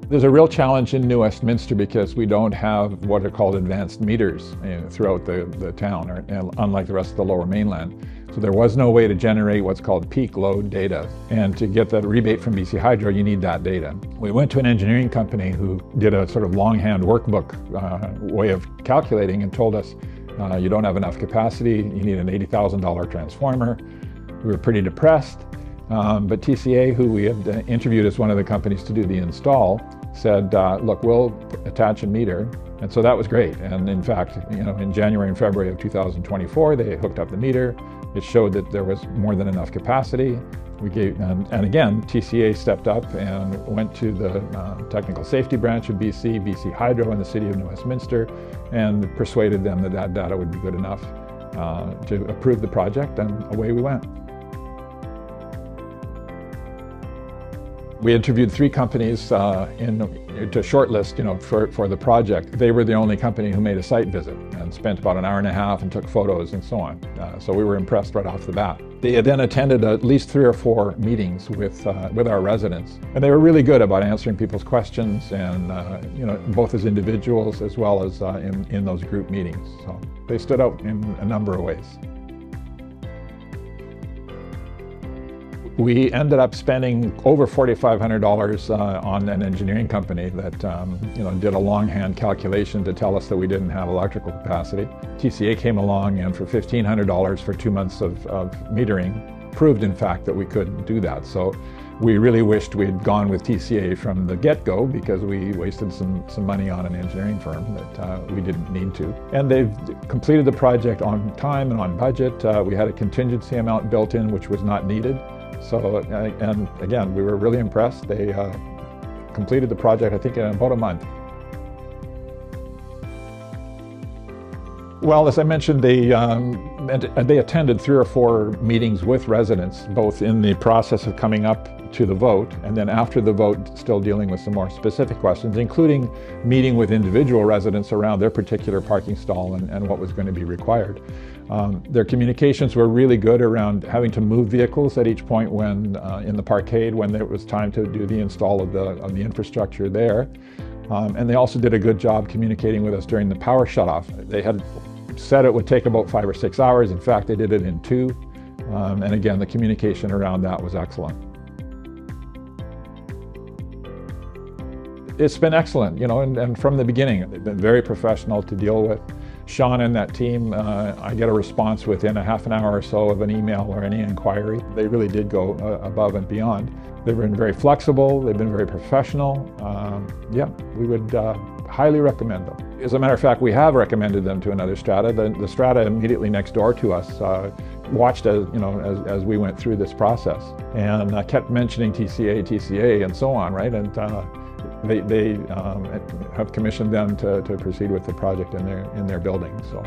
There's a real challenge in New Westminster because we don't have what are called advanced meters throughout the town, unlike the rest of the Lower Mainland. So there was no way to generate what's called peak load data. And to get that rebate from BC Hydro, you need that data. We went to an engineering company who did a sort of longhand workbook way of calculating and told us, you don't have enough capacity, you need an $80,000 transformer. We were pretty depressed. But TCA, who we had interviewed as one of the companies to do the install, said, look, we'll attach a meter. And so that was great. And in fact, in January and February of 2024, they hooked up the meter. It showed that there was more than enough capacity. And again, TCA stepped up and went to the technical safety branch of BC Hydro, and the city of New Westminster, and persuaded them that that data would be good enough to approve the project, and away we went. We interviewed 3 companies to shortlist, for the project. They were the only company who made a site visit and spent about an hour and a half and took photos and so on. So we were impressed right off the bat. They then attended at least 3 or 4 meetings with our residents, and they were really good about answering people's questions, and both as individuals as well as in those group meetings. So they stood out in a number of ways. We ended up spending over $4,500 on an engineering company that did a longhand calculation to tell us that we didn't have electrical capacity. TCA came along, and for $1,500 for 2 months of metering proved in fact that we could do that. So we really wished we'd gone with TCA from the get-go, because we wasted some money on an engineering firm that we didn't need to. And they've completed the project on time and on budget. We had a contingency amount built in which was not needed. So, and again, we were really impressed. They completed the project, I think, in about a month. Well, as I mentioned, they attended 3 or 4 meetings with residents, both in the process of coming up to the vote, and then after the vote, still dealing with some more specific questions, including meeting with individual residents around their particular parking stall and what was going to be required. Their communications were really good around having to move vehicles at each point when in the parkade, when it was time to do the install of the infrastructure there. And they also did a good job communicating with us during the power shutoff. They had said it would take about 5 or 6 hours. In fact, they did it in 2. And again, the communication around that was excellent. It's been excellent, and from the beginning, they've been very professional to deal with. Sean and that team, I get a response within a half an hour or so of an email or any inquiry. They really did go above and beyond. They've been very flexible, they've been very professional. Yeah, we would highly recommend them. As a matter of fact, we have recommended them to another Strata. The Strata immediately next door to us watched as we went through this process, and kept mentioning TCA and so on, right? And they have commissioned them to proceed with the project in their building. So.